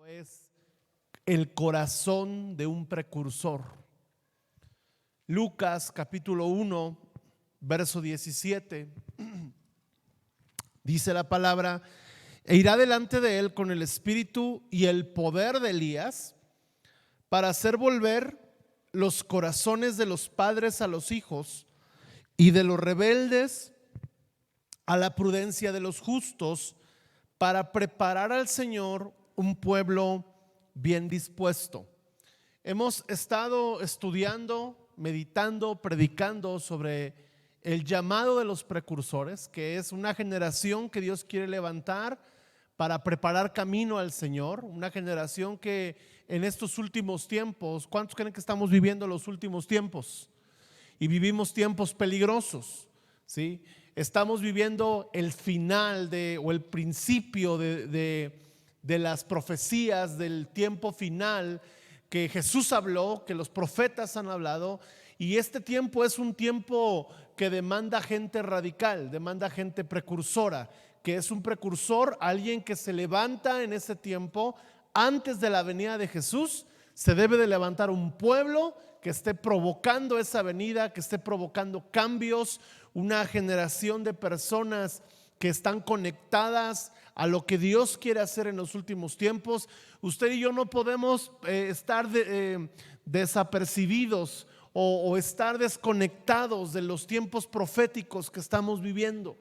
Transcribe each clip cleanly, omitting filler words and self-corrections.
Es el corazón de un precursor. Lucas capítulo 1, verso 17, dice la palabra: e irá delante de él con el espíritu y el poder de Elías, para hacer volver los corazones de los padres a los hijos y de los rebeldes a la prudencia de los justos, para preparar al Señor un pueblo bien dispuesto. Hemos estado estudiando, meditando, predicando sobre el llamado de los precursores, que es una generación que Dios quiere levantar para preparar camino al Señor, una generación que en estos últimos tiempos, ¿cuántos creen que estamos viviendo los últimos tiempos? Y vivimos tiempos peligrosos, ¿sí? Estamos viviendo el final o el principio de las profecías del tiempo final que Jesús habló, que los profetas han hablado. Y este tiempo es un tiempo que demanda gente radical, demanda gente precursora, que es un precursor, alguien que se levanta en ese tiempo. Antes de la venida de Jesús se debe de levantar un pueblo que esté provocando esa venida, que esté provocando cambios, una generación de personas que están conectadas a lo que Dios quiere hacer en los últimos tiempos. Usted y yo no podemos estar desapercibidos o estar desconectados de los tiempos proféticos que estamos viviendo.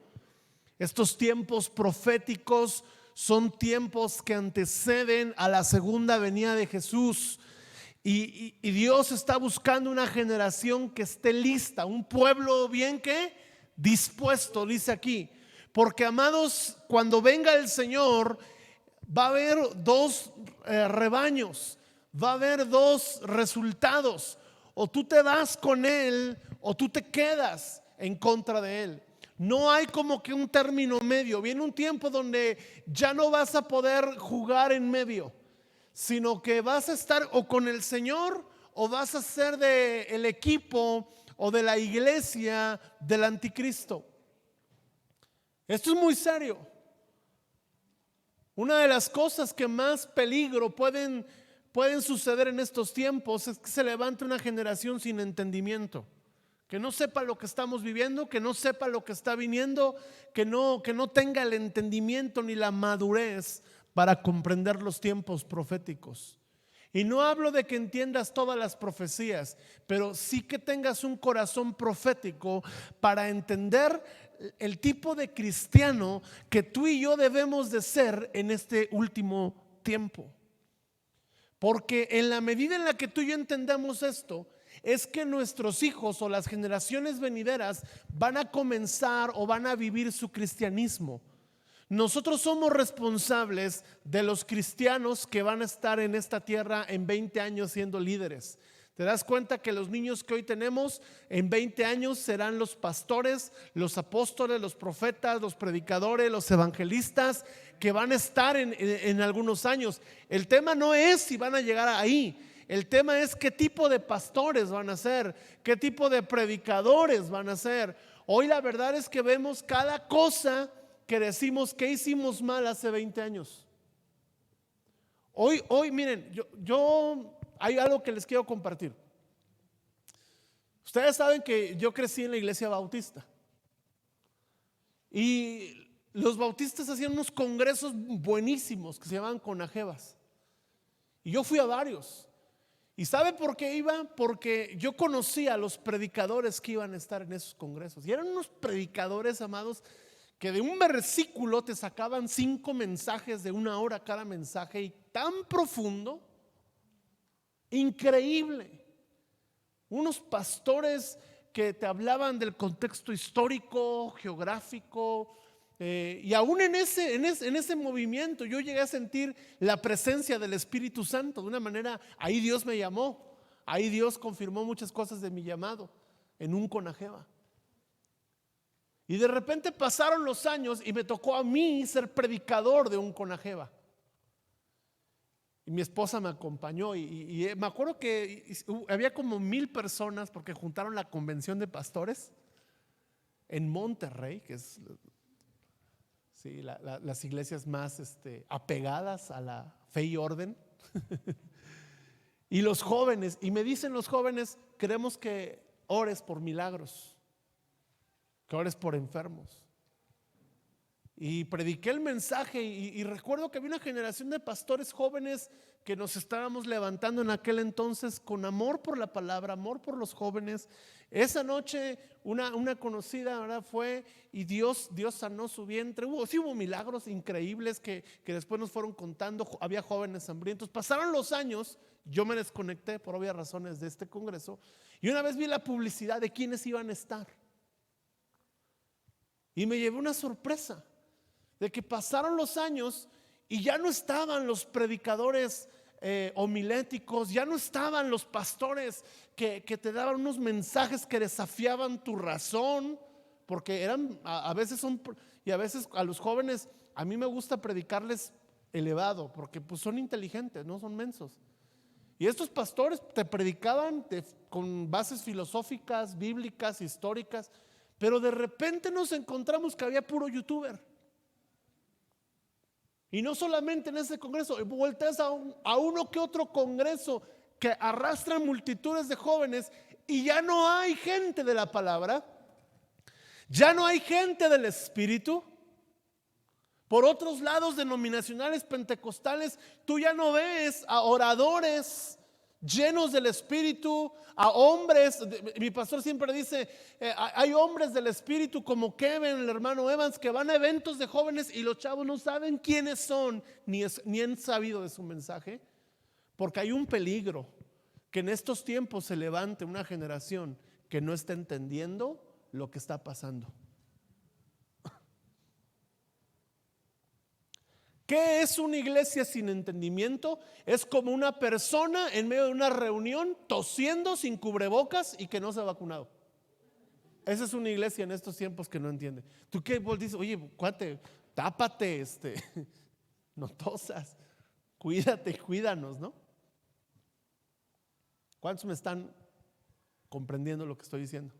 Estos tiempos proféticos son tiempos que anteceden a la segunda venida de Jesús. Y Dios está buscando una generación que esté lista, un pueblo bien que dispuesto, dice aquí. Porque, amados, cuando venga el Señor va a haber dos rebaños, va a haber dos resultados: o tú te vas con Él o tú te quedas en contra de Él. No hay como que un término medio. Viene un tiempo donde ya no vas a poder jugar en medio, sino que vas a estar o con el Señor o vas a ser del equipo o de la iglesia del anticristo. Esto es muy serio. Una de las cosas que más peligro pueden suceder en estos tiempos es que se levante una generación sin entendimiento, que no sepa lo que estamos viviendo, que no sepa lo que está viniendo, que no tenga el entendimiento ni la madurez para comprender los tiempos proféticos. Y no hablo de que entiendas todas las profecías, pero sí que tengas un corazón profético para entender el tipo de cristiano que tú y yo debemos de ser en este último tiempo. Porque en la medida en la que tú y yo entendamos esto, es que nuestros hijos o las generaciones venideras van a comenzar o van a vivir su cristianismo. Nosotros somos responsables de los cristianos que van a estar en esta tierra en 20 años siendo líderes. ¿Te das cuenta que los niños que hoy tenemos en 20 años serán los pastores, los apóstoles, los profetas, los predicadores, los evangelistas que van a estar en algunos años? El tema no es si van a llegar ahí. El tema es qué tipo de pastores van a ser, qué tipo de predicadores van a ser. Hoy la verdad es que vemos cada cosa que decimos que hicimos mal hace 20 años. Hoy miren, yo hay algo que les quiero compartir. Ustedes saben que yo crecí en la iglesia bautista y los bautistas hacían unos congresos buenísimos que se llamaban Conajevas, y yo fui a varios. ¿Y sabe por qué iba? Porque yo conocía a los predicadores que iban a estar en esos congresos, y eran unos predicadores, amados, que de un versículo te sacaban 5 mensajes de 1 hora cada mensaje, y tan profundo, increíble. Unos pastores que te hablaban del contexto histórico, geográfico, y aún en ese movimiento yo llegué a sentir la presencia del Espíritu Santo de una manera. Ahí Dios me llamó, ahí Dios confirmó muchas cosas de mi llamado en un Conajeva. Y de repente pasaron los años y me tocó a mí ser predicador de un Conajeva. Y mi esposa me acompañó y me acuerdo que había como 1,000 personas porque juntaron la convención de pastores en Monterrey, que es las iglesias más apegadas a la fe y orden. Y los jóvenes, y me dicen los jóvenes, queremos que ores por milagros, que ores por enfermos. Y prediqué el mensaje y recuerdo que había una generación de pastores jóvenes que nos estábamos levantando en aquel entonces con amor por la palabra, amor por los jóvenes. Esa noche una conocida, ¿verdad?, fue y Dios sanó su vientre. Hubo milagros increíbles que después nos fueron contando. Había jóvenes hambrientos. Pasaron los años, yo me desconecté por obvias razones de este congreso y una vez vi la publicidad de quiénes iban a estar y me llevé una sorpresa de que pasaron los años y ya no estaban los predicadores homiléticos, ya no estaban los pastores que te daban unos mensajes que desafiaban tu razón, porque eran a veces y a veces a los jóvenes a mí me gusta predicarles elevado, porque pues son inteligentes, no son mensos. Y estos pastores te predicaban con bases filosóficas, bíblicas, históricas, pero de repente nos encontramos que había puro youtuber. Y no solamente en ese congreso, volteas a uno que otro congreso que arrastran multitudes de jóvenes y ya no hay gente de la palabra, ya no hay gente del Espíritu. Por otros lados denominacionales pentecostales, tú ya no ves a oradores llenos del Espíritu, a hombres. Mi pastor siempre dice, hay hombres del Espíritu como Kevin, el hermano Evans, que van a eventos de jóvenes y los chavos no saben quiénes son, ni han sabido de su mensaje, porque hay un peligro que en estos tiempos se levante una generación que no está entendiendo lo que está pasando. ¿Qué es una iglesia sin entendimiento? Es como una persona en medio de una reunión tosiendo sin cubrebocas y que no se ha vacunado. Esa es una iglesia en estos tiempos que no entiende. ¿Tú qué dices? Oye, cuate, tápate, no tosas, cuídate, cuídanos, ¿no? ¿Cuántos me están comprendiendo lo que estoy diciendo?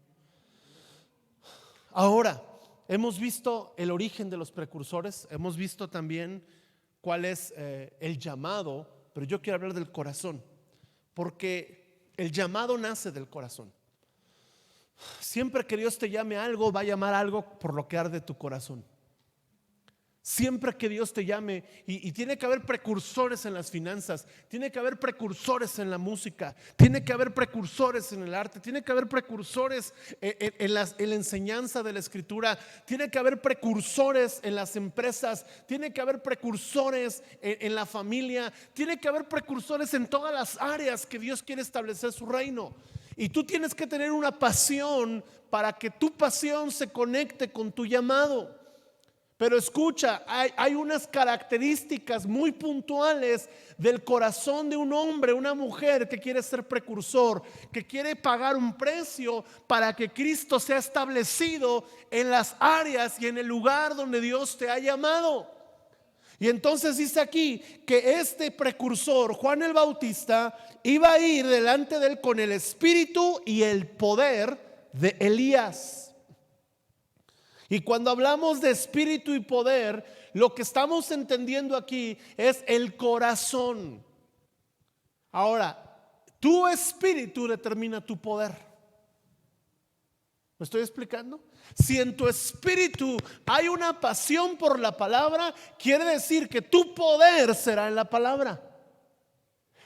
Ahora, hemos visto el origen de los precursores, hemos visto también cuál es el llamado, pero yo quiero hablar del corazón, porque el llamado nace del corazón. Siempre que Dios te llame a algo, va a llamar a algo por lo que arde tu corazón. Siempre que Dios te llame, y tiene que haber precursores en las finanzas, tiene que haber precursores en la música, tiene que haber precursores en el arte, tiene que haber precursores en la enseñanza de la escritura, tiene que haber precursores en las empresas, tiene que haber precursores en la familia, tiene que haber precursores en todas las áreas que Dios quiere establecer su reino. Y tú tienes que tener una pasión para que tu pasión se conecte con tu llamado. Pero escucha, hay unas características muy puntuales del corazón de un hombre, una mujer que quiere ser precursor, que quiere pagar un precio para que Cristo sea establecido en las áreas y en el lugar donde Dios te ha llamado. Y entonces dice aquí que este precursor, Juan el Bautista, iba a ir delante de él con el espíritu y el poder de Elías. Y cuando hablamos de espíritu y poder, lo que estamos entendiendo aquí es el corazón. Ahora, tu espíritu determina tu poder. ¿Me estoy explicando? Si en tu espíritu hay una pasión por la palabra, quiere decir que tu poder será en la palabra.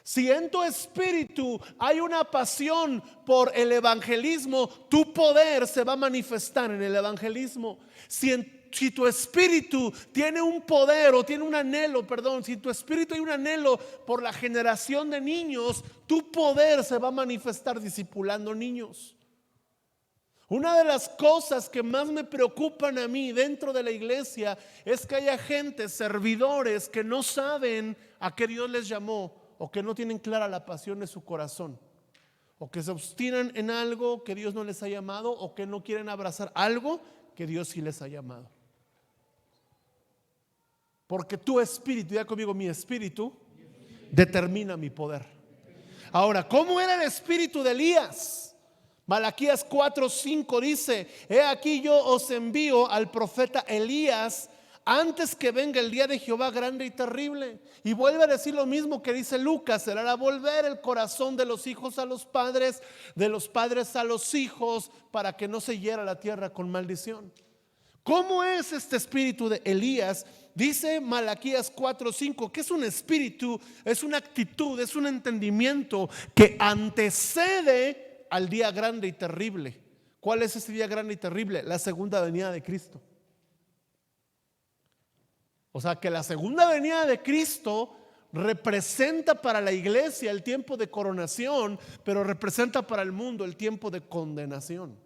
Si en tu espíritu hay una pasión por el evangelismo, tu poder se va a manifestar en el evangelismo. Si tu espíritu tiene un poder o tiene un anhelo, si en tu espíritu hay un anhelo por la generación de niños, tu poder se va a manifestar discipulando niños. Una de las cosas que más me preocupan a mí dentro de la iglesia es que haya gente, servidores, que no saben a qué Dios les llamó, o que no tienen clara la pasión de su corazón, o que se obstinan en algo que Dios no les ha llamado, o que no quieren abrazar algo que Dios sí les ha llamado. Porque tu espíritu, ya conmigo, mi espíritu determina mi poder. Ahora, ¿cómo era el espíritu de Elías? Malaquías 4:5 dice: he aquí yo os envío al profeta Elías antes que venga el día de Jehová grande y terrible. Y vuelve a decir lo mismo que dice Lucas: será volver el corazón de los hijos a los padres, de los padres a los hijos, para que no se hiera la tierra con maldición. ¿Cómo es este espíritu de Elías? Dice Malaquías 4:5 que es un espíritu, es una actitud, es un entendimiento que antecede al día grande y terrible. ¿Cuál es ese día grande y terrible? La segunda venida de Cristo. O sea que la segunda venida de Cristo representa para la iglesia el tiempo de coronación, pero representa para el mundo el tiempo de condenación.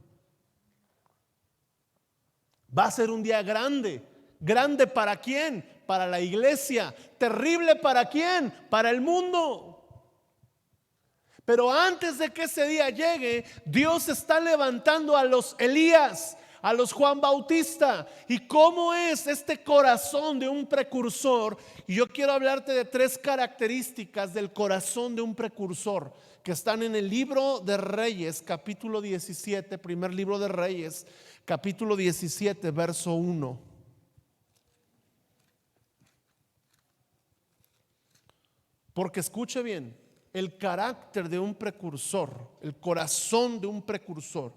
Va a ser un día grande. ¿Grande para quién? Para la iglesia. ¿Terrible para quién? Para el mundo. Pero antes de que ese día llegue, Dios está levantando a los Elías, a los Juan Bautista. ¿Y cómo es este corazón de un precursor? Y yo quiero hablarte de 3 características del corazón de un precursor que están en el libro de Reyes, capítulo 17, primer libro de Reyes, capítulo 17, verso 1. Porque escuche bien, el carácter de un precursor, el corazón de un precursor,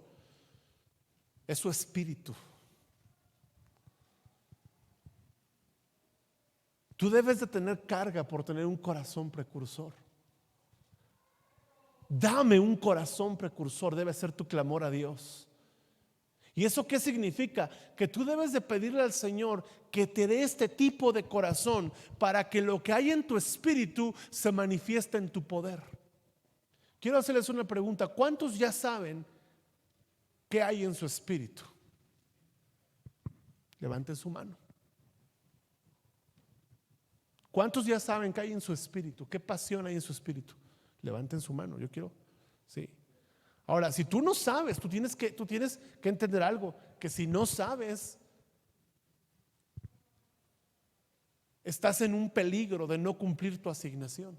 es su espíritu. Tú debes de tener carga por tener un corazón precursor. Dame un corazón precursor, debe ser tu clamor a Dios. ¿Y eso qué significa? Que tú debes de pedirle al Señor que te dé este tipo de corazón para que lo que hay en tu espíritu se manifieste en tu poder. Quiero hacerles una pregunta: ¿cuántos ya saben qué hay en su espíritu? Levanten su mano. ¿Cuántos ya saben qué hay en su espíritu? ¿Qué pasión hay en su espíritu? Levanten su mano, yo quiero. Sí. Ahora, si tú no sabes, tú tienes que entender algo: que si no sabes, estás en un peligro de no cumplir tu asignación.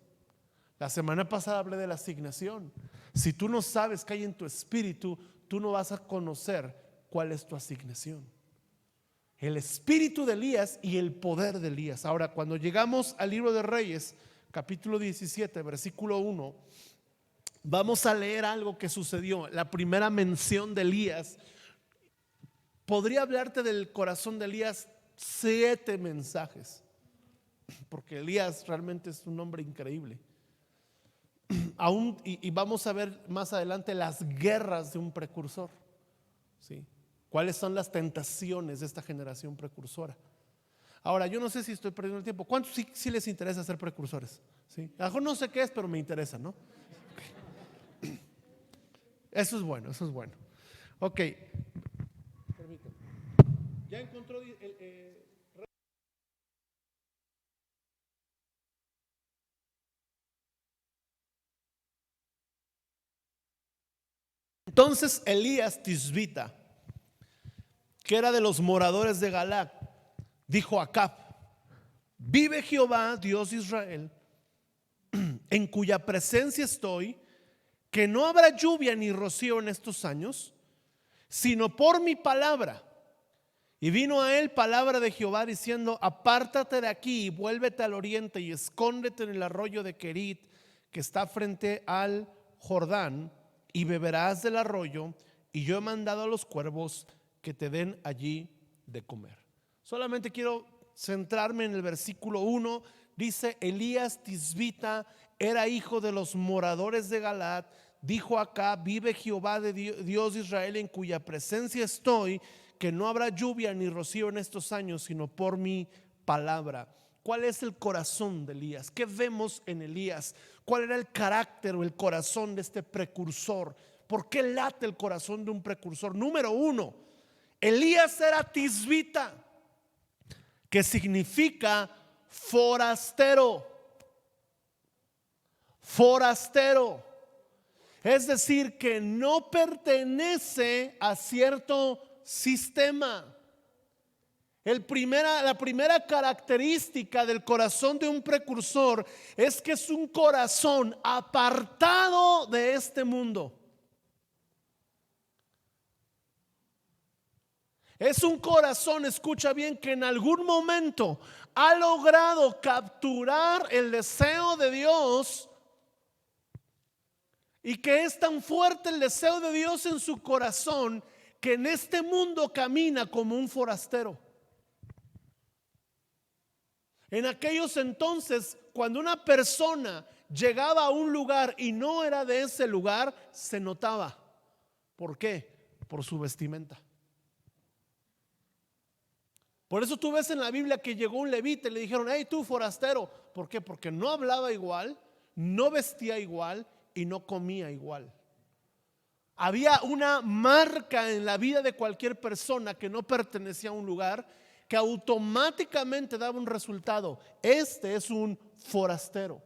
La semana pasada hablé de la asignación. Si tú no sabes qué hay en tu espíritu, tú no vas a conocer cuál es tu asignación. El espíritu de Elías y el poder de Elías. Ahora, cuando llegamos al libro de Reyes, capítulo 17, versículo 1, vamos a leer algo que sucedió. La primera mención de Elías. Podría hablarte del corazón de Elías 7 mensajes, porque Elías realmente es un hombre increíble. Y vamos a ver más adelante las guerras de un precursor, ¿sí? ¿Cuáles son las tentaciones de esta generación precursora? Ahora, yo no sé si estoy perdiendo el tiempo. ¿Cuántos sí les interesa ser precursores? ¿Sí? A lo mejor no sé qué es, pero me interesa, ¿no? Okay. Eso es bueno, eso es bueno. Ok. Permítame. Ya encontró Entonces Elías Tisbita, que era de los moradores de Galaad, dijo a Acab: vive Jehová, Dios de Israel, en cuya presencia estoy, que no habrá lluvia ni rocío en estos años, sino por mi palabra. Y vino a él palabra de Jehová diciendo: apártate de aquí y vuélvete al oriente y escóndete en el arroyo de Querit, que está frente al Jordán, y beberás del arroyo, y yo he mandado a los cuervos que te den allí de comer. Solamente quiero centrarme en el versículo 1. Dice: Elías Tisbita era hijo de los moradores de Galaad. Dijo acá: vive Jehová de Dios de Israel, en cuya presencia estoy, que no habrá lluvia ni rocío en estos años, sino por mi palabra. ¿Cuál es el corazón de Elías? ¿Qué vemos en Elías? ¿Cuál era el carácter o el corazón de este precursor? ¿Por qué late el corazón de un precursor? Número 1, Elías era tisbita, que significa forastero. Forastero. Es decir, que no pertenece a cierto sistema. La primera característica del corazón de un precursor es que es un corazón apartado de este mundo. Es un corazón, escucha bien, que en algún momento ha logrado capturar el deseo de Dios, y que es tan fuerte el deseo de Dios en su corazón que en este mundo camina como un forastero. En aquellos entonces, cuando una persona llegaba a un lugar y no era de ese lugar, se notaba. ¿Por qué? Por su vestimenta. Por eso tú ves en la Biblia que llegó un levita y le dijeron: hey, tú forastero. ¿Por qué? Porque no hablaba igual, no vestía igual y no comía igual. Había una marca en la vida de cualquier persona que no pertenecía a un lugar, que automáticamente daba un resultado: este es un forastero.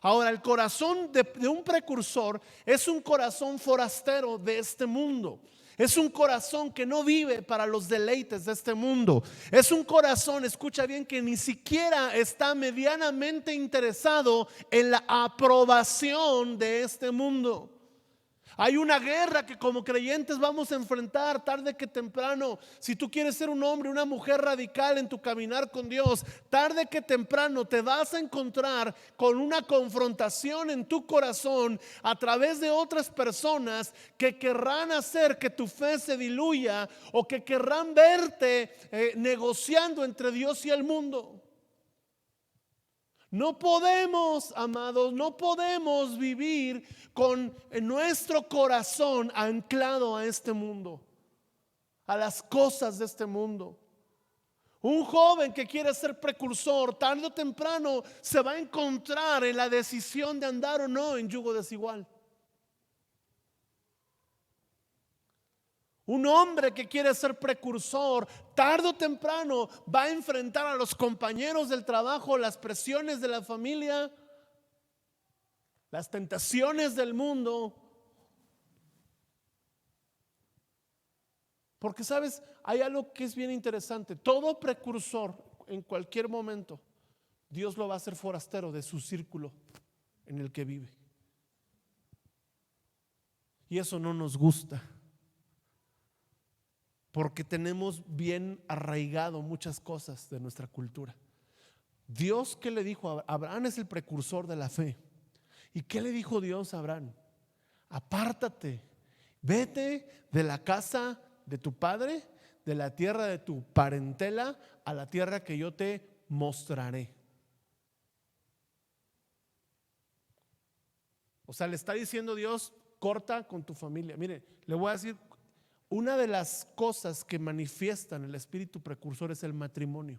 Ahora, el corazón de un precursor es un corazón forastero de este mundo. Es un corazón que no vive para los deleites de este mundo. Es un corazón, escucha bien, que ni siquiera está medianamente interesado en la aprobación de este mundo. Hay una guerra que como creyentes vamos a enfrentar tarde que temprano. Si tú quieres ser un hombre, una mujer radical en tu caminar con Dios, tarde que temprano te vas a encontrar con una confrontación en tu corazón a través de otras personas que querrán hacer que tu fe se diluya, o que querrán verte negociando entre Dios y el mundo. No podemos, amados, no podemos vivir con nuestro corazón anclado a este mundo, a las cosas de este mundo. Un joven que quiere ser precursor, tarde o temprano se va a encontrar en la decisión de andar o no en yugo desigual. Un hombre que quiere ser precursor, tarde o temprano va a enfrentar a los compañeros del trabajo, las presiones de la familia, las tentaciones del mundo. Porque sabes, hay algo que es bien interesante. Todo precursor, en cualquier momento, Dios lo va a hacer forastero de su círculo en el que vive. Y eso no nos gusta, porque tenemos bien arraigado muchas cosas de nuestra cultura. Dios, ¿qué le dijo a Abraham? Es el precursor de la fe. ¿Y qué le dijo Dios a Abraham? Apártate, vete de la casa de tu padre, de la tierra de tu parentela, a la tierra que yo te mostraré. O sea, le está diciendo Dios: corta con tu familia. Mire, le voy a decir, una de las cosas que manifiestan el espíritu precursor es el matrimonio.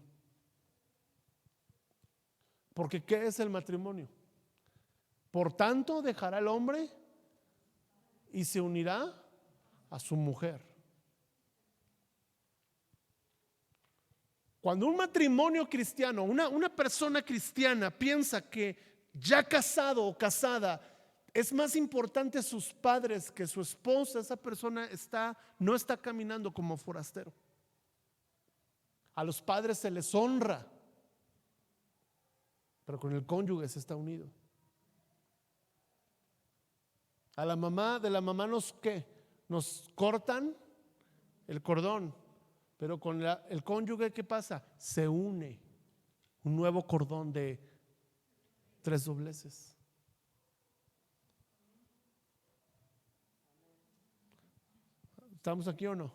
Porque ¿qué es el matrimonio? Por tanto, dejará el hombre y se unirá a su mujer. Cuando un matrimonio cristiano, una persona cristiana piensa que ya casado o casada es más importante sus padres que su esposa, esa persona no está caminando como forastero. A los padres se les honra, pero con el cónyuge se está unido. A la mamá, de la mamá nos cortan el cordón, pero con el cónyuge, ¿qué pasa? Se une un nuevo cordón de 3 dobleces. ¿Estamos aquí o no?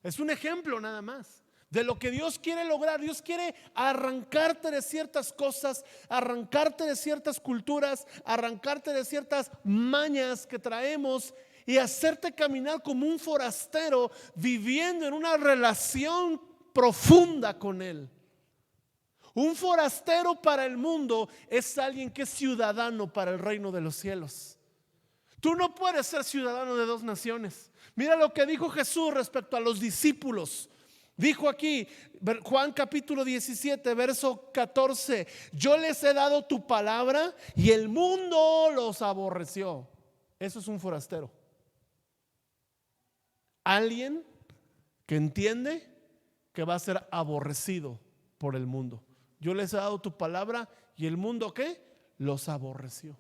Es un ejemplo nada más de lo que Dios quiere lograr. Dios quiere arrancarte de ciertas cosas, arrancarte de ciertas culturas, arrancarte de ciertas mañas que traemos y hacerte caminar como un forastero, viviendo en una relación profunda con Él. Un forastero para el mundo es alguien que es ciudadano para el reino de los cielos. Tú no puedes ser ciudadano de 2 naciones. Mira lo que dijo Jesús respecto a los discípulos. Dijo aquí, Juan capítulo 17, verso 14: yo les he dado tu palabra y el mundo los aborreció. Eso es un forastero. Alguien que entiende que va a ser aborrecido por el mundo. Yo les he dado tu palabra y el mundo, ¿qué? Los aborreció.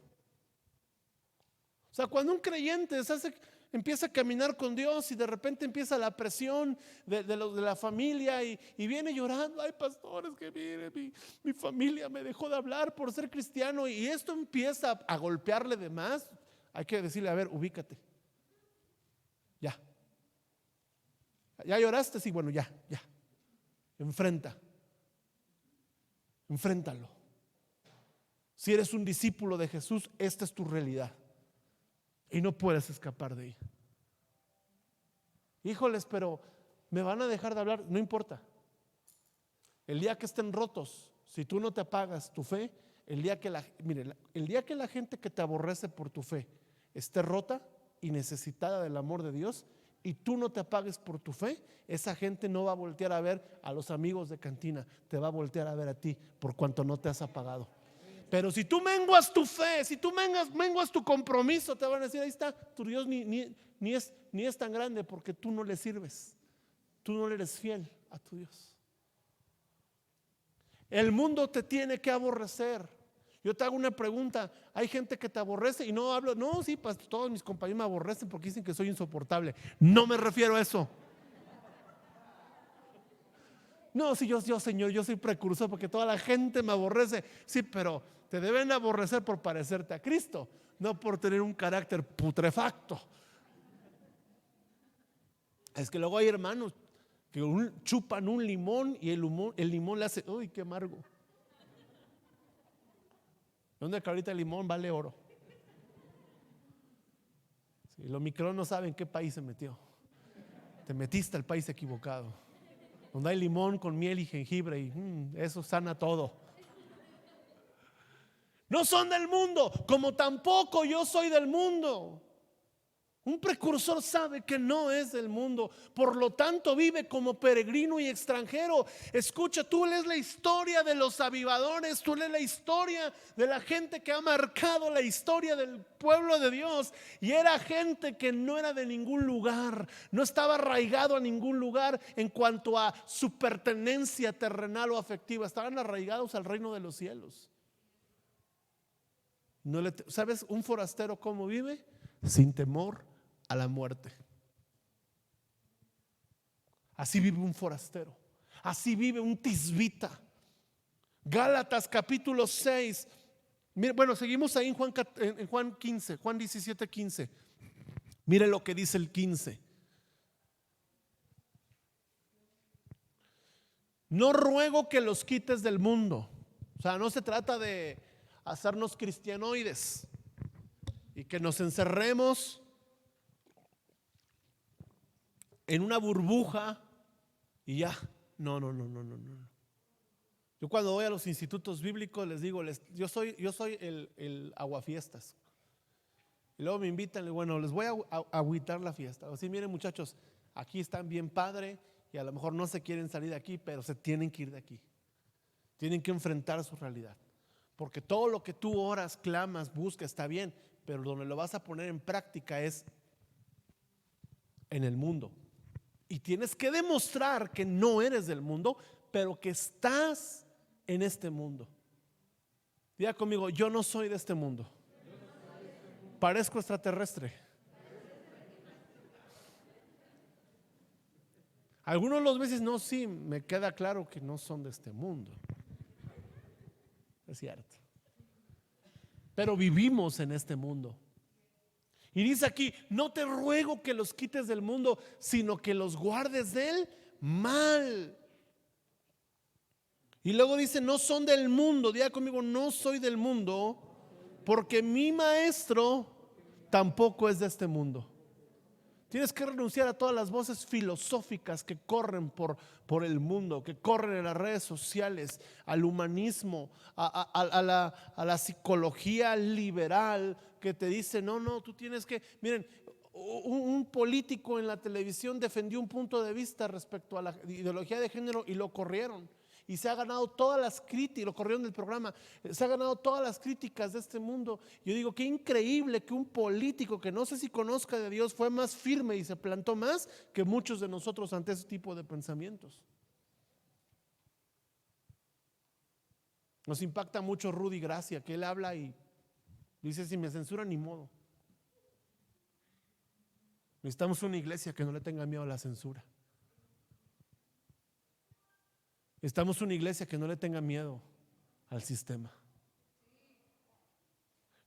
O sea, cuando un creyente se hace empieza a caminar con Dios y de repente empieza la presión de la familia y viene llorando. Ay, pastores, que mire, mi familia me dejó de hablar por ser cristiano, y esto empieza a golpearle de más. Hay que decirle, a ver, ubícate. Ya lloraste, sí, bueno, ya. Enfréntalo. Si eres un discípulo de Jesús, esta es tu realidad y no puedes escapar de ella. Híjoles, pero me van a dejar de hablar. No importa. El día que estén rotos, si tú no te apagas tu fe, el día que la gente que te aborrece por tu fe esté rota y necesitada del amor de Dios, y tú no te apagues por tu fe, esa gente no va a voltear a ver a los amigos de cantina, te va a voltear a ver a ti por cuanto no te has apagado. Pero si tú menguas tu fe, si tú menguas tu compromiso, te van a decir, ahí está, tu Dios ni es tan grande, porque tú no le sirves, tú no le eres fiel a tu Dios. El mundo te tiene que aborrecer. Yo te hago una pregunta, hay gente que te aborrece y no hablo, no, sí, pues todos mis compañeros me aborrecen porque dicen que soy insoportable. No me refiero a eso. No, sí, yo Señor, yo soy precursor porque toda la gente me aborrece. Sí, pero te deben aborrecer por parecerte a Cristo, no por tener un carácter putrefacto. Es que luego hay hermanos que chupan un limón y el limón le hace, uy, qué amargo. ¿Dónde que ahorita el limón vale oro? Sí, los micronos no saben qué país se metió. Te metiste al país equivocado, donde hay limón con miel y jengibre y eso sana todo. No son del mundo, como tampoco yo soy del mundo. Un precursor sabe que no es del mundo, por lo tanto vive como peregrino y extranjero. Escucha, tú lees la historia de los avivadores, tú lees la historia de la gente que ha marcado la historia del pueblo de Dios, y era gente que no era de ningún lugar, no estaba arraigado a ningún lugar en cuanto a su pertenencia terrenal o afectiva, estaban arraigados al reino de los cielos. ¿Sabes un forastero cómo vive? Sin temor a la muerte. Así vive un forastero, así vive un tisbita. Gálatas capítulo 6. Mire, bueno, seguimos ahí en Juan 15, Juan 17, 15. Mire lo que dice el 15. No ruego que los quites del mundo. O sea, no se trata de hacernos cristianoides y que nos encerremos en una burbuja y ya. No. Yo cuando voy a los institutos bíblicos les digo, yo soy el aguafiestas. Y luego me invitan, bueno, les voy a agüitar la fiesta. Así, miren muchachos, aquí están bien padre y a lo mejor no se quieren salir de aquí, pero se tienen que ir de aquí. Tienen que enfrentar su realidad. Porque todo lo que tú oras, clamas, buscas, está bien, pero donde lo vas a poner en práctica es en el mundo. Y tienes que demostrar que no eres del mundo, pero que estás en este mundo. Diga conmigo, yo no soy de este mundo. Parezco extraterrestre. Algunos los veces no, sí, me queda claro que no son de este mundo. Es cierto. Pero vivimos en este mundo. Y dice aquí, no te ruego que los quites del mundo, sino que los guardes del mal. Y luego dice, no son del mundo. Diga conmigo, no soy del mundo, porque mi maestro tampoco es de este mundo. Tienes que renunciar a todas las voces filosóficas que corren por el mundo, que corren en las redes sociales, al humanismo, a la psicología liberal que te dice, no, tú tienes que, miren, un político en la televisión defendió un punto de vista respecto a la ideología de género y lo corrieron. Y se ha ganado todas las críticas, lo corrieron del programa, se ha ganado todas las críticas de este mundo. Yo digo, qué increíble que un político que no sé si conozca de Dios fue más firme y se plantó más que muchos de nosotros ante ese tipo de pensamientos. Nos impacta mucho Rudy Gracia, que él habla y dice, si me censuran ni modo. Necesitamos una iglesia que no le tenga miedo a la censura. Necesitamos una iglesia que no le tenga miedo al sistema.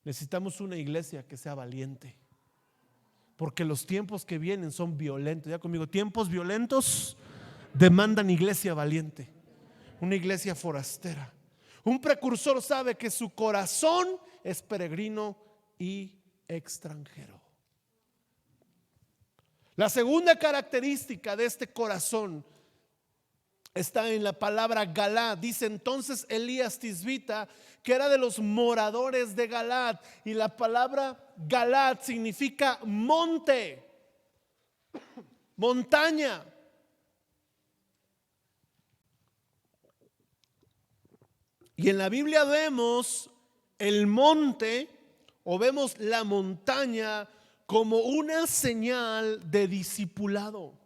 Necesitamos una iglesia que sea valiente, porque los tiempos que vienen son violentos. Ya conmigo, tiempos violentos demandan iglesia valiente, una iglesia forastera. Un precursor sabe que su corazón es peregrino y extranjero. La segunda característica de este corazón está en la palabra Galad. Dice entonces Elías Tisbita, que era de los moradores de Galad, y la palabra Galad significa monte, montaña. Y en la Biblia vemos el monte o vemos la montaña como una señal de discipulado.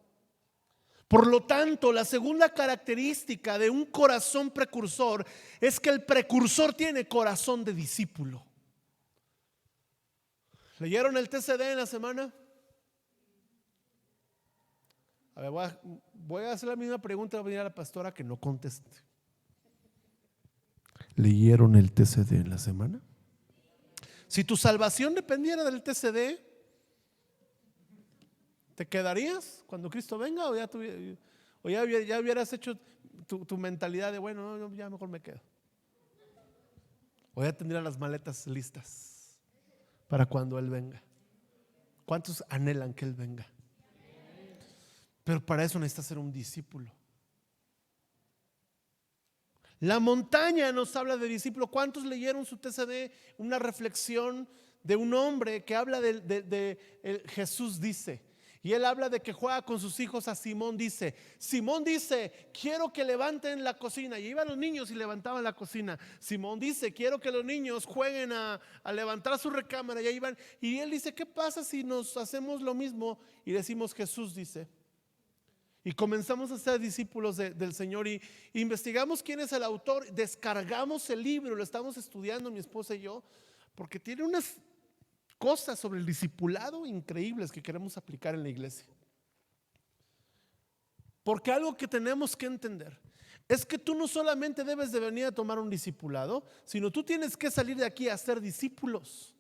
Por lo tanto, la segunda característica de un corazón precursor es que el precursor tiene corazón de discípulo. ¿Leyeron el TCD en la semana? A ver, voy a hacer la misma pregunta, voy a venir a la pastora que no conteste. ¿Leyeron el TCD en la semana? Si tu salvación dependiera del TCD, ¿te quedarías cuando Cristo venga o ya hubieras hecho tu mentalidad de bueno, no, ya mejor me quedo? O ya tendrías las maletas listas para cuando Él venga. ¿Cuántos anhelan que Él venga? Pero para eso necesitas ser un discípulo. La montaña nos habla de discípulo. ¿Cuántos leyeron su TCD? Una reflexión de un hombre que habla de Jesús dice. Y él habla de que juega con sus hijos a Simón. Simón dice, quiero que levanten la cocina. Y iban los niños y levantaban la cocina. Simón dice, quiero que los niños jueguen a levantar su recámara. Y ahí van. Y él dice, ¿qué pasa si nos hacemos lo mismo? Y decimos, Jesús dice. Y comenzamos a ser discípulos del Señor y investigamos quién es el autor. Descargamos el libro, lo estamos estudiando mi esposa y yo, porque tiene unas cosas sobre el discipulado increíbles que queremos aplicar en la iglesia. Porque algo que tenemos que entender es que tú no solamente debes de venir a tomar un discipulado, sino tú tienes que salir de aquí a ser discípulos.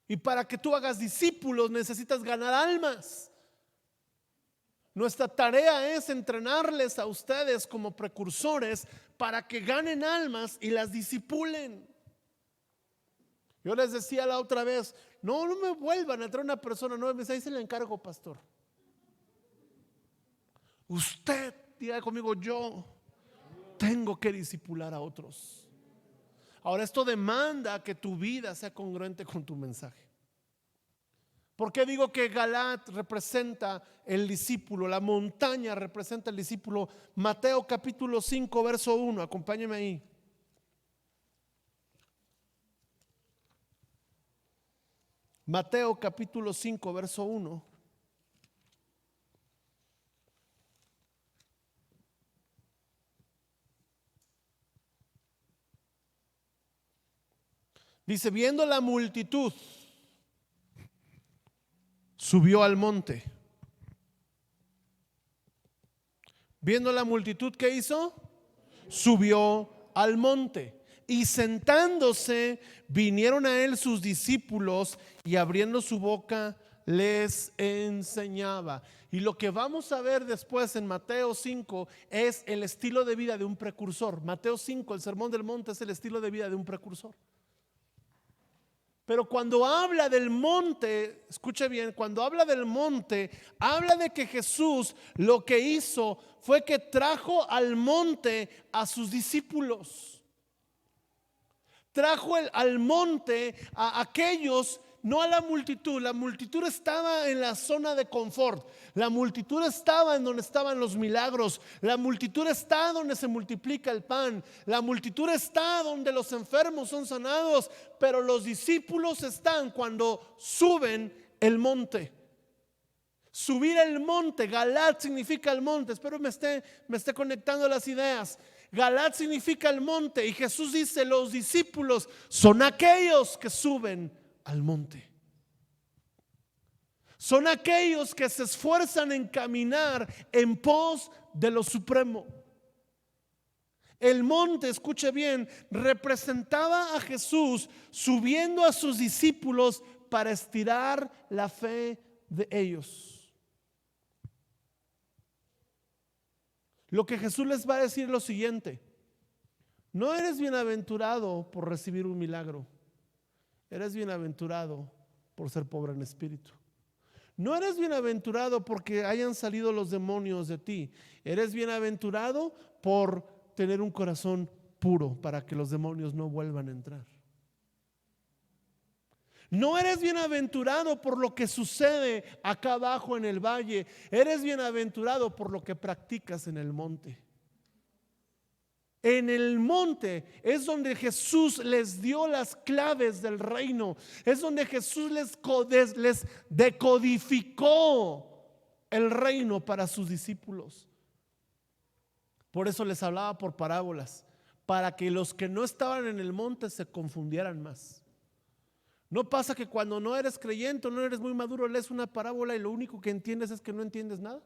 Y para que tú hagas discípulos necesitas ganar almas. Nuestra tarea es entrenarles a ustedes como precursores para que ganen almas y las discipulen. Yo les decía la otra vez, no me vuelvan a traer una persona nueva. Me dice, ahí se le encargo, pastor. Usted, diga conmigo, yo tengo que discipular a otros. Ahora esto demanda que tu vida sea congruente con tu mensaje. ¿Por qué digo que Galad representa el discípulo? La montaña representa el discípulo. Mateo capítulo 5 verso 1, acompáñeme ahí. Mateo capítulo 5 verso 1. Dice, viendo la multitud, subió al monte. Viendo la multitud, ¿qué hizo? Subió al monte. Y sentándose, vinieron a él sus discípulos y abriendo su boca les enseñaba. Y lo que vamos a ver después en Mateo 5 es el estilo de vida de un precursor. Mateo 5, el sermón del monte, es el estilo de vida de un precursor. Pero cuando habla del monte, escuche bien, cuando habla del monte, habla de que Jesús lo que hizo fue que trajo al monte a sus discípulos. Trajo al monte a aquellos, no a la multitud. La multitud estaba en la zona de confort. La multitud estaba en donde estaban los milagros. La multitud está donde se multiplica el pan. La multitud está donde los enfermos son sanados. Pero los discípulos están cuando suben el monte. Subir el monte, Galad significa el monte. Espero me esté conectando las ideas. Galad significa el monte. Y Jesús dice, los discípulos son aquellos que suben al monte. Son aquellos que se esfuerzan en caminar en pos de lo supremo. El monte, escuche bien, representaba a Jesús subiendo a sus discípulos para estirar la fe de ellos. Lo que Jesús les va a decir es lo siguiente: no eres bienaventurado por recibir un milagro, eres bienaventurado por ser pobre en espíritu. No eres bienaventurado porque hayan salido los demonios de ti, eres bienaventurado por tener un corazón puro para que los demonios no vuelvan a entrar. No eres bienaventurado por lo que sucede acá abajo en el valle, eres bienaventurado por lo que practicas en el monte. En el monte es donde Jesús les dio las claves del reino, es donde Jesús les decodificó el reino para sus discípulos. Por eso les hablaba por parábolas, para que los que no estaban en el monte se confundieran más. No pasa que cuando no eres creyente o no eres muy maduro lees una parábola y lo único que entiendes es que no entiendes nada.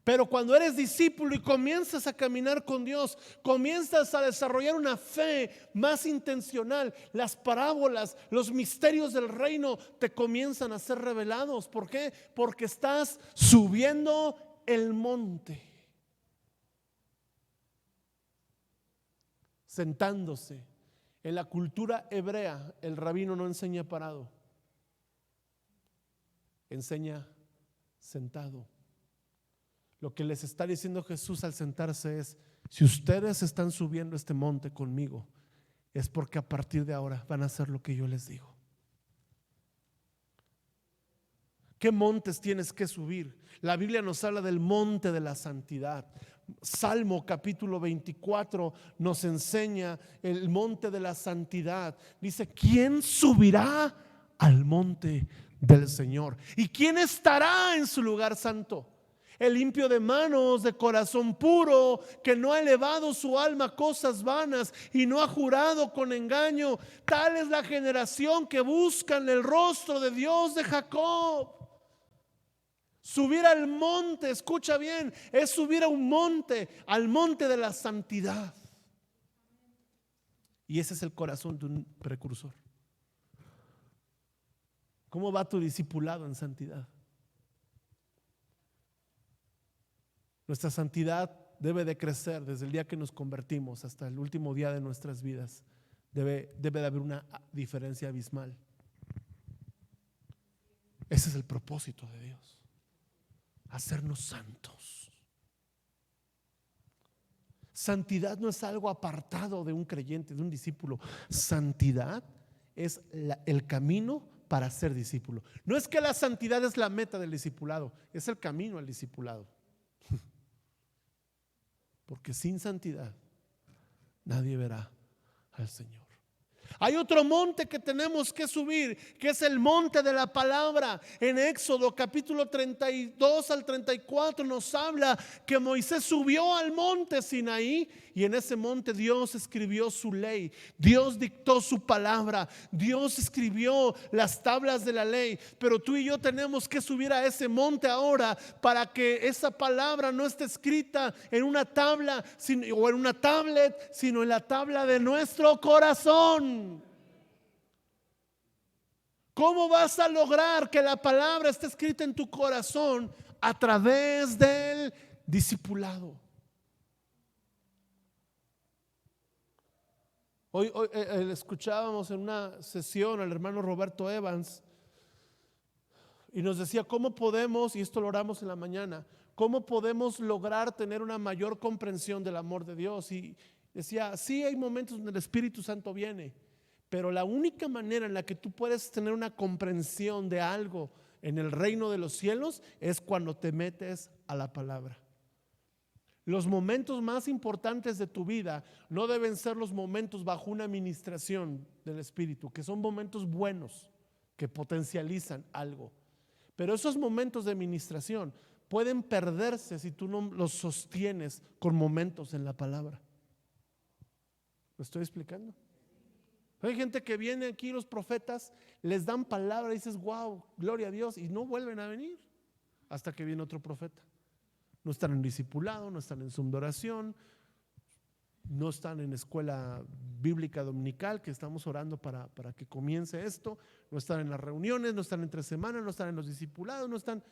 Pero cuando eres discípulo y comienzas a caminar con Dios, comienzas a desarrollar una fe más intencional, las parábolas, los misterios del reino te comienzan a ser revelados. ¿Por qué? Porque estás subiendo el monte. Sentándose. En la cultura hebrea, el rabino no enseña parado, enseña sentado. Lo que les está diciendo Jesús al sentarse es: si ustedes están subiendo este monte conmigo, es porque a partir de ahora van a hacer lo que yo les digo. ¿Qué montes tienes que subir? La Biblia nos habla del monte de la santidad. Salmo capítulo 24 nos enseña el monte de la santidad. Dice: ¿quién subirá al monte del Señor? ¿Y quién estará en su lugar santo? El limpio de manos, de corazón puro, que no ha elevado su alma a cosas vanas y no ha jurado con engaño. Tal es la generación que buscan el rostro de Dios de Jacob. Subir al monte, escucha bien, es subir a un monte, al monte de la santidad. Y ese es el corazón de un precursor. ¿Cómo va tu discipulado en santidad? Nuestra santidad debe de crecer desde el día que nos convertimos hasta el último día de nuestras vidas. Debe de haber una diferencia abismal. Ese es el propósito de Dios: hacernos santos. Santidad no es algo apartado de un creyente, de un discípulo. Santidad es el camino para ser discípulo. No es que la santidad es la meta del discipulado, es el camino al discipulado. Porque sin santidad nadie verá al Señor. Hay otro monte que tenemos que subir, que es el monte de la palabra. En Éxodo capítulo 32 al 34 nos habla que Moisés subió al monte Sinaí y en ese monte Dios escribió su ley, Dios dictó su palabra, Dios escribió las tablas de la ley. Pero tú y yo tenemos que subir a ese monte ahora para que esa palabra no esté escrita en una tabla o en una tablet, sino en la tabla de nuestro corazón. ¿Cómo vas a lograr que la palabra esté escrita en tu corazón? A través del discipulado. Hoy escuchábamos en una sesión al hermano Roberto Evans y nos decía cómo podemos, y esto lo oramos en la mañana, cómo podemos lograr tener una mayor comprensión del amor de Dios. Y decía: sí, hay momentos donde el Espíritu Santo viene, pero la única manera en la que tú puedes tener una comprensión de algo en el reino de los cielos es cuando te metes a la palabra. Los momentos más importantes de tu vida no deben ser los momentos bajo una administración del Espíritu, que son momentos buenos, que potencializan algo. Pero esos momentos de administración pueden perderse si tú no los sostienes con momentos en la palabra. ¿Lo estoy explicando? Hay gente que viene aquí, los profetas les dan palabra y dices, wow, gloria a Dios, y no vuelven a venir hasta que viene otro profeta. No están en discipulado, no están en Zoom de oración, no están en escuela bíblica dominical, que estamos orando para que comience esto, no están en las reuniones, no están entre semanas, no están en los discipulados, no están.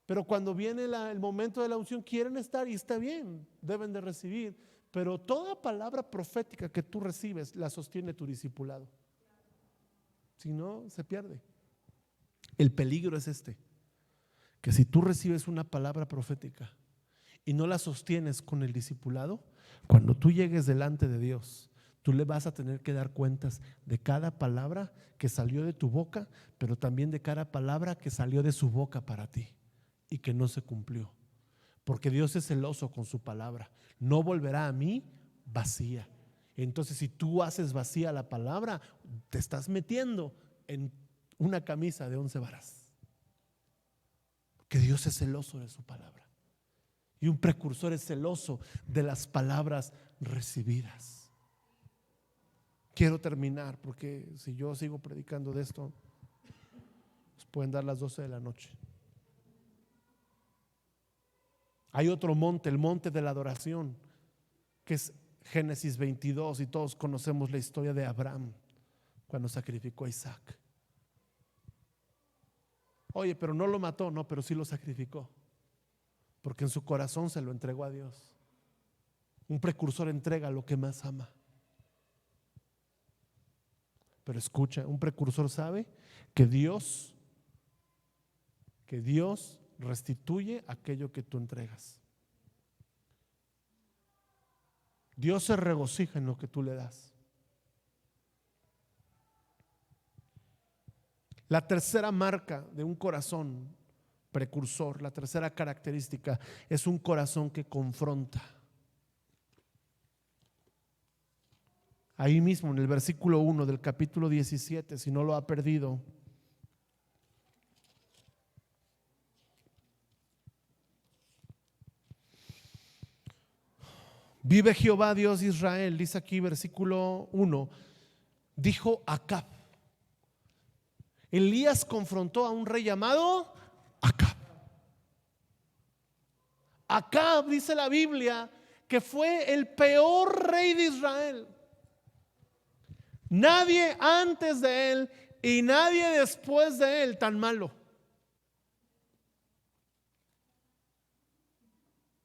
Pero cuando viene el momento de la unción quieren estar, y está bien, deben de recibir, pero toda palabra profética que tú recibes la sostiene tu discipulado. Si no, se pierde. El peligro es que si tú recibes una palabra profética y no la sostienes con el discipulado, cuando tú llegues delante de Dios, tú le vas a tener que dar cuentas de cada palabra que salió de tu boca, pero también de cada palabra que salió de su boca para ti y que no se cumplió. Porque Dios es celoso con su palabra. No volverá a mí vacía. Entonces, si tú haces vacía la palabra, te estás metiendo en una camisa de 11 varas. Que Dios es celoso de su palabra. Y un precursor es celoso de las palabras recibidas. Quiero terminar, porque si yo sigo predicando de esto, pues pueden dar las 12 de la noche. Hay otro monte, el monte de la adoración, que es Génesis 22, y todos conocemos la historia de Abraham cuando sacrificó a Isaac. Oye, pero no lo mató, no, pero sí lo sacrificó, porque en su corazón se lo entregó a Dios. Un precursor entrega lo que más ama. Pero escucha, un precursor sabe que Dios restituye aquello que tú entregas. Dios se regocija en lo que tú le das. La tercera marca de un corazón precursor, la tercera característica, es un corazón que confronta. Ahí mismo en el versículo 1 del capítulo 17, si no lo ha perdido. Vive Jehová Dios de Israel, dice aquí versículo 1, dijo Acab. Elías confrontó a un rey llamado Acab. Acab, dice la Biblia, que fue el peor rey de Israel. Nadie antes de él y nadie después de él tan malo.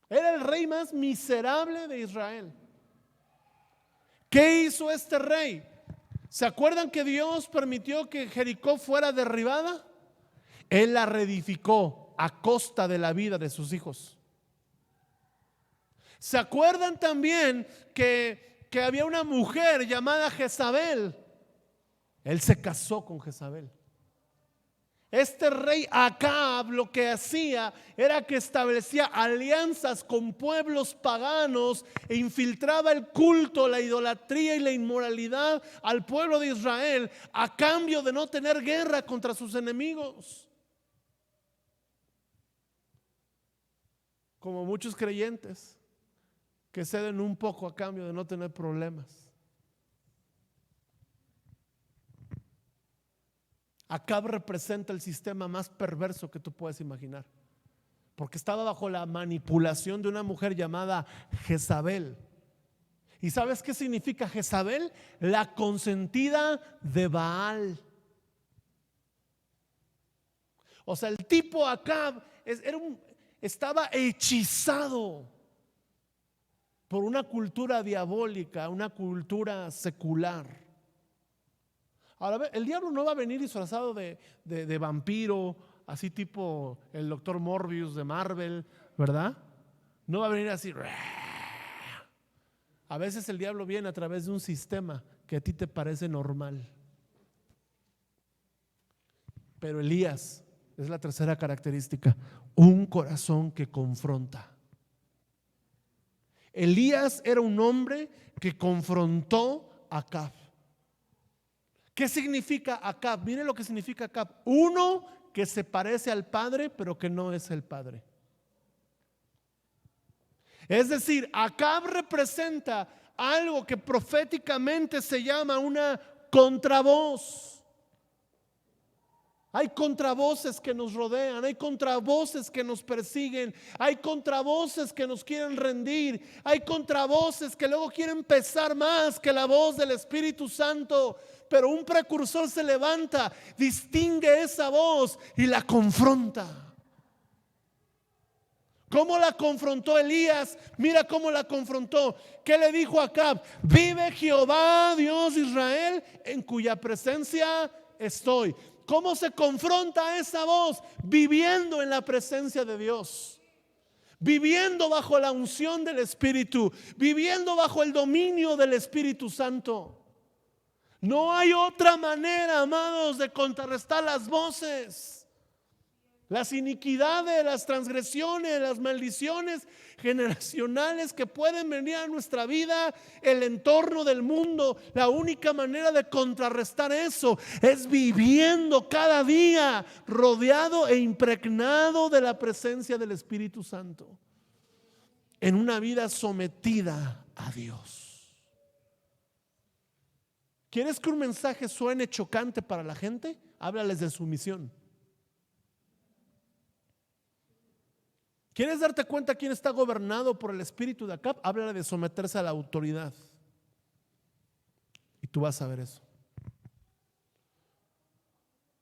Era el rey más miserable de Israel. ¿Qué hizo este rey? ¿Se acuerdan que Dios permitió que Jericó fuera derribada? Él la reedificó a costa de la vida de sus hijos. ¿Se acuerdan también que había una mujer llamada Jezabel? Él se casó con Jezabel. Este rey Acab lo que hacía era que establecía alianzas con pueblos paganos e infiltraba el culto, la idolatría y la inmoralidad al pueblo de Israel a cambio de no tener guerra contra sus enemigos. Como muchos creyentes que ceden un poco a cambio de no tener problemas. Acab representa el sistema más perverso que tú puedes imaginar, porque estaba bajo la manipulación de una mujer llamada Jezabel. ¿Y sabes qué significa Jezabel? La consentida de Baal. O sea, el tipo Acab estaba hechizado por una cultura diabólica, una cultura secular. Ahora, el diablo no va a venir disfrazado de vampiro, así tipo el doctor Morbius de Marvel, ¿verdad? No va a venir así. A veces el diablo viene a través de un sistema que a ti te parece normal. Pero Elías es la tercera característica, un corazón que confronta. Elías era un hombre que confrontó a Acab. ¿Qué significa Acab? Miren lo que significa Acab. Uno que se parece al padre, pero que no es el padre. Es decir, Acab representa algo que proféticamente se llama una contravoz. Hay contravoces que nos rodean, hay contravoces que nos persiguen, hay contravoces que nos quieren rendir, hay contravoces que luego quieren pesar más que la voz del Espíritu Santo. Pero un precursor se levanta, distingue esa voz y la confronta. ¿Cómo la confrontó Elías? Mira cómo la confrontó. ¿Qué le dijo a Acab? Vive Jehová, Dios de Israel, en cuya presencia estoy. ¿Cómo se confronta esa voz? Viviendo en la presencia de Dios, viviendo bajo la unción del Espíritu, viviendo bajo el dominio del Espíritu Santo. No hay otra manera, amados, de contrarrestar las voces, las iniquidades, las transgresiones, las maldiciones generacionales que pueden venir a nuestra vida, el entorno del mundo. La única manera de contrarrestar eso es viviendo cada día rodeado e impregnado de la presencia del Espíritu Santo, en una vida sometida a Dios. ¿Quieres que un mensaje suene chocante para la gente? Háblales de sumisión. ¿Quieres darte cuenta quién está gobernado por el espíritu de Acab? Háblale de someterse a la autoridad. Y tú vas a ver eso.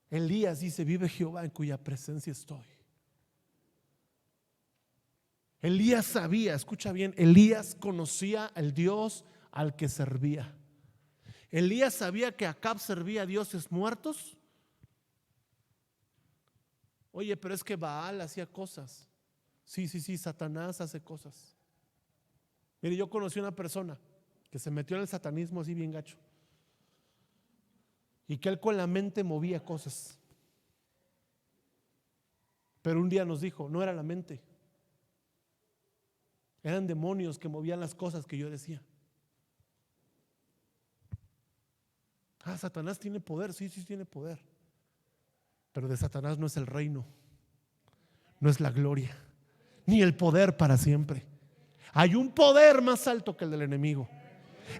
Elías dice: vive Jehová en cuya presencia estoy. Elías sabía, escucha bien, Elías conocía al Dios al que servía. Elías sabía que Acab servía a dioses muertos. Oye, pero es que Baal hacía cosas. Sí, Satanás hace cosas. Mire, yo conocí una persona que se metió en el satanismo así bien gacho, y que él con la mente movía cosas. Pero un día nos dijo: no era la mente, eran demonios que movían las cosas que yo decía. Satanás tiene poder, sí tiene poder, pero de Satanás no es el reino, no es la gloria, ni el poder para siempre. Hay un poder más alto que el del enemigo.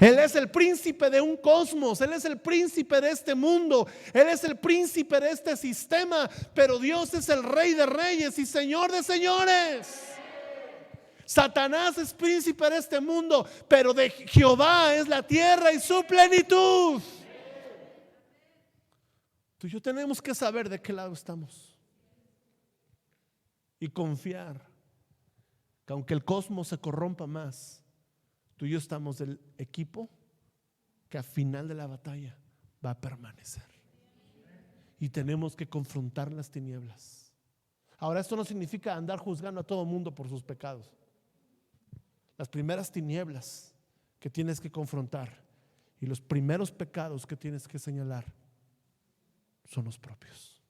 Él es el príncipe de un cosmos, Él es el príncipe de este mundo, Él es el príncipe de este sistema, pero Dios es el Rey de reyes y Señor de señores. Satanás es príncipe de este mundo, pero de Jehová es la tierra y su plenitud. Tú y yo tenemos que saber de qué lado estamos y confiar que aunque el cosmos se corrompa más, tú y yo estamos del equipo que al final de la batalla va a permanecer. Y tenemos que confrontar las tinieblas. Ahora, esto no significa andar juzgando a todo mundo por sus pecados. Las primeras tinieblas que tienes que confrontar y los primeros pecados que tienes que señalar son los propios.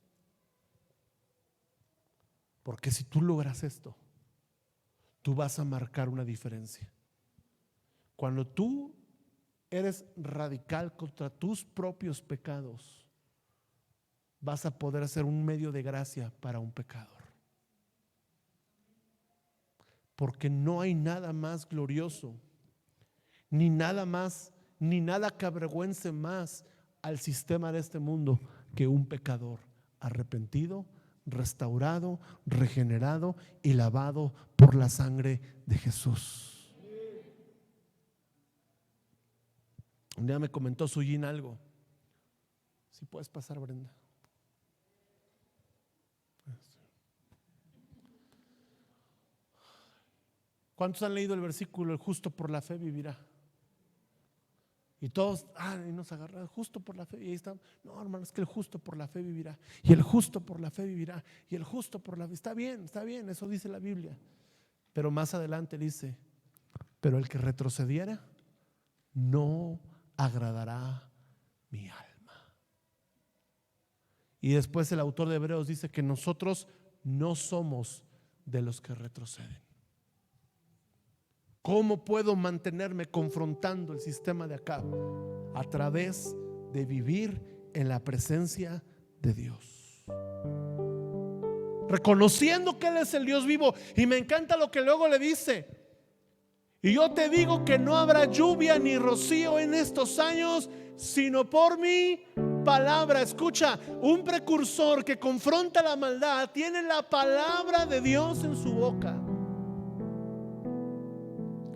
Porque si tú logras esto, tú vas a marcar una diferencia. Cuando tú eres radical contra tus propios pecados, vas a poder ser un medio de gracia para un pecador. Porque no hay nada más glorioso, ni nada más, ni nada que avergüence más al sistema de este mundo que un pecador arrepentido, restaurado, regenerado y lavado por la sangre de Jesús. Un día me comentó Suyín algo. Si puedes pasar, Brenda. ¿Cuántos han leído el versículo: el justo por la fe vivirá? Y todos, y nos agarran, justo por la fe. Y ahí están: no, hermano, es que el justo por la fe vivirá. Y el justo por la fe vivirá. Y el justo por la fe. Está bien, eso dice la Biblia. Pero más adelante dice: pero el que retrocediera no agradará mi alma. Y después el autor de Hebreos dice que nosotros no somos de los que retroceden. ¿Cómo puedo mantenerme confrontando el sistema de acá? A través de vivir en la presencia de Dios, reconociendo que Él es el Dios vivo. Y me encanta lo que luego le dice: Y yo te digo que no habrá lluvia ni rocío en estos años, sino por mi palabra. Escucha, un precursor que confronta la maldad tiene la palabra de Dios en su boca.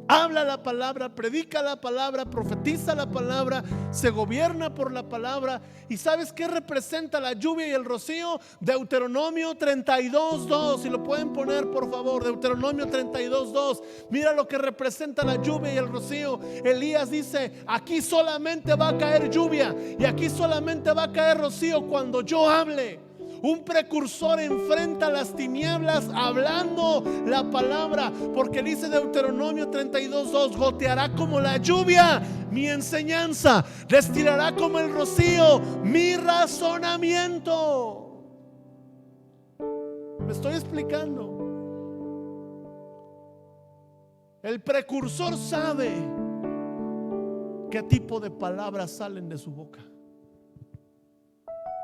Habla la palabra, predica la palabra, profetiza la palabra, se gobierna por la palabra. ¿Y sabes qué representa la lluvia y el rocío? Deuteronomio 32:2. Si lo pueden poner, por favor. Deuteronomio 32:2. Mira lo que representa la lluvia y el rocío. Elías dice: aquí solamente va a caer lluvia y aquí solamente va a caer rocío cuando yo hable. Un precursor enfrenta las tinieblas hablando la palabra, porque dice Deuteronomio 32:2: goteará como la lluvia mi enseñanza, destilará como el rocío mi razonamiento. ¿Me estoy explicando? El precursor sabe qué tipo de palabras salen de su boca.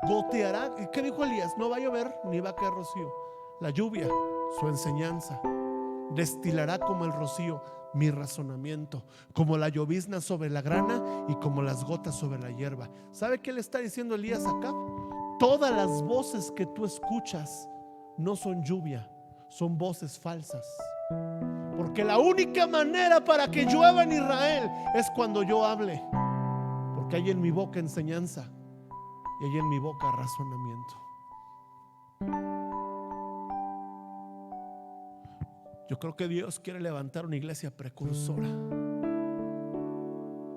Goteará. ¿Qué dijo Elías? No va a llover ni va a caer rocío. La lluvia, su enseñanza. Destilará como el rocío mi razonamiento, como la llovizna sobre la grana y como las gotas sobre la hierba. ¿Sabe qué le está diciendo Elías acá? Todas las voces que tú escuchas no son lluvia, son voces falsas. Porque la única manera para que llueva en Israel es cuando yo hable. Porque hay en mi boca enseñanza y hay en mi boca razonamiento. Yo creo que Dios quiere levantar una iglesia precursora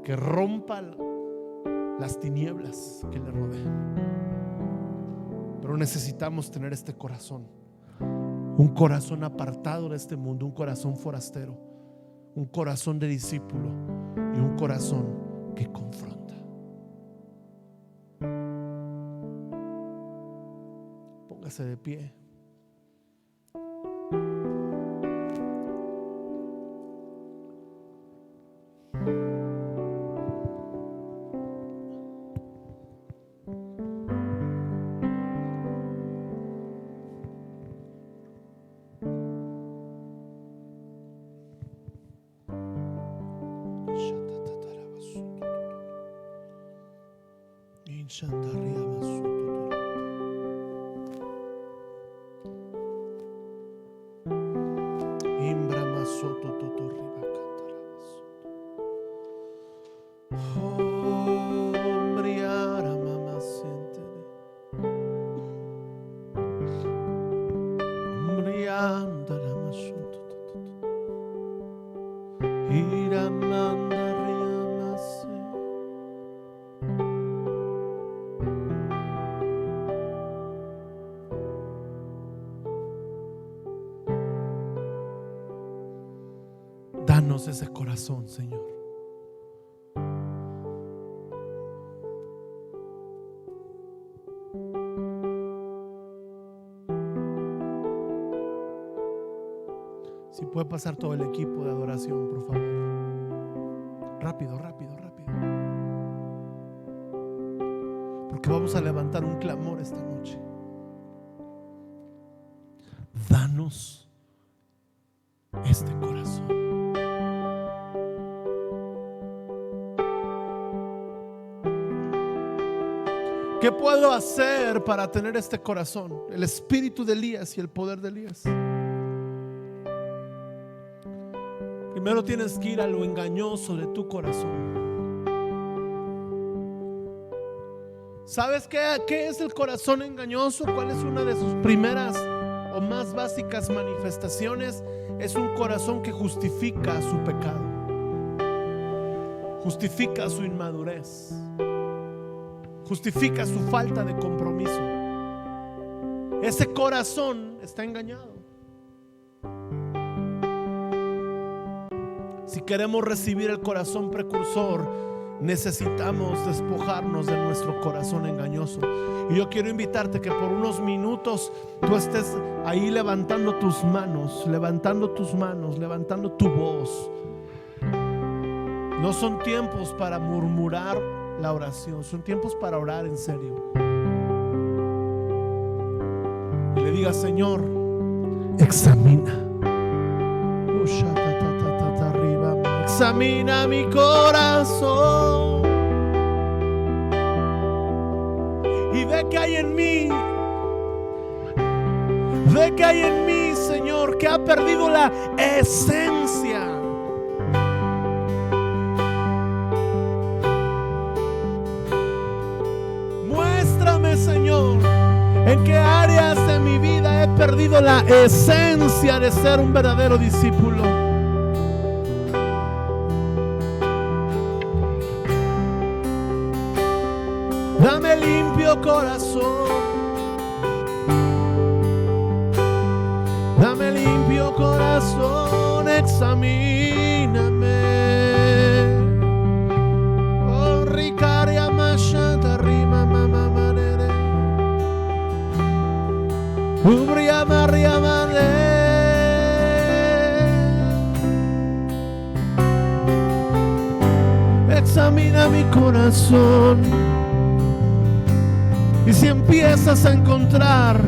que rompa las tinieblas que le rodean. Pero necesitamos tener este corazón, un corazón apartado de este mundo, un corazón forastero, un corazón de discípulo y un corazón que confronta. Póngase de pie. Danos ese corazón, Señor. Si puede pasar todo el equipo de adoración, por favor. Rápido, rápido, rápido. Porque vamos a levantar un clamor esta noche. Danos este corazón. ¿Qué puedo hacer para tener este corazón? El espíritu de Elías y el poder de Elías. Primero tienes que ir a lo engañoso de tu corazón. ¿Sabes qué es el corazón engañoso? ¿Cuál es una de sus primeras o más básicas manifestaciones? Es un corazón que justifica su pecado, justifica su inmadurez, justifica su falta de compromiso. Ese corazón está engañado. Si queremos recibir el corazón precursor, necesitamos despojarnos de nuestro corazón engañoso. Y yo quiero invitarte que por unos minutos tú estés ahí levantando tus manos, levantando tu voz. No son tiempos para murmurar la oración, son tiempos para orar en serio. Y le diga: Señor, examina. Arriba. examina mi corazón y ve que hay en mí. Ve que hay en mí, Señor, que ha perdido la esencia. Muéstrame, Señor, en qué áreas de mi vida he perdido la esencia de ser un verdadero discípulo. Dame limpio corazón. Dame limpio corazón, examíname. Oh, ricaria machata, rima, mamá, manere. Ubria, maria, mane. Examina mi corazón. Y si empiezas a encontrar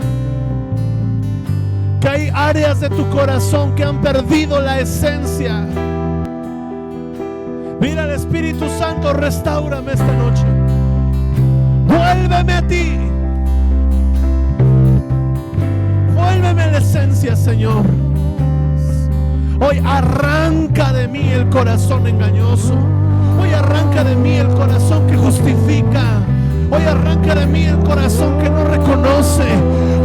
que hay áreas de tu corazón que han perdido la esencia, mira, el Espíritu Santo, restáurame esta noche. Vuélveme a ti. Vuélveme a la esencia, Señor. Hoy arranca de mí el corazón engañoso. Hoy arranca de mí el corazón que justifica. Hoy arranca de mí el corazón que no reconoce.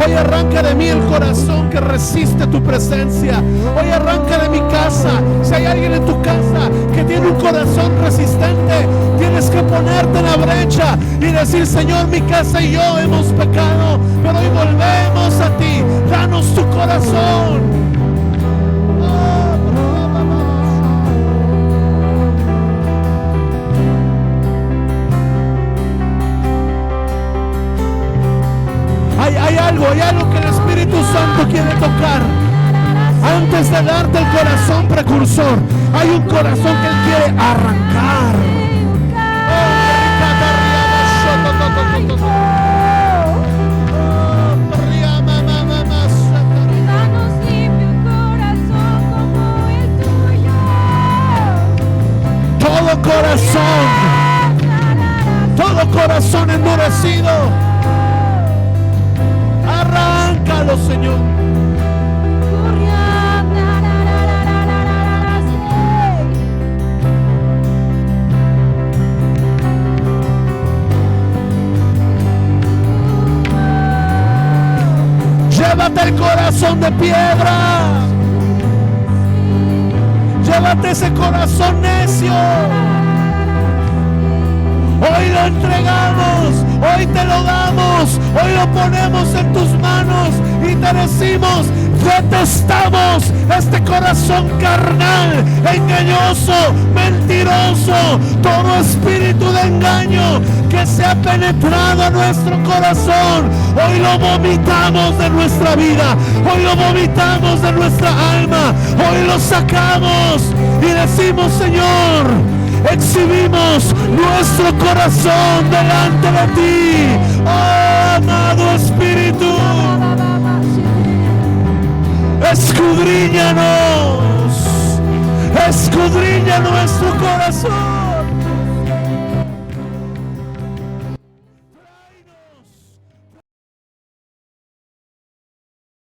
Hoy arranca de mí el corazón que resiste tu presencia. Hoy arranca de mi casa. Si hay alguien en tu casa que tiene un corazón resistente, tienes que ponerte en la brecha y decir: Señor, mi casa y yo hemos pecado, pero hoy volvemos a ti. Danos tu corazón. Hay algo que el Espíritu Santo quiere tocar. Antes de darte el corazón precursor, hay un corazón que Él quiere arrancar. Todo corazón endurecido, arráncalo, Señor. Llévate el corazón de piedra. Llévate ese corazón necio. Hoy lo entregamos, hoy te lo damos, hoy lo ponemos en tus manos y te decimos: detestamos este corazón carnal, engañoso, mentiroso, todo espíritu de engaño que se ha penetrado a nuestro corazón. Hoy lo vomitamos de nuestra vida, hoy lo vomitamos de nuestra alma, hoy lo sacamos y decimos: Señor, exhibimos nuestro corazón delante de ti, oh amado Espíritu. Escudriñanos, escudriña nuestro corazón.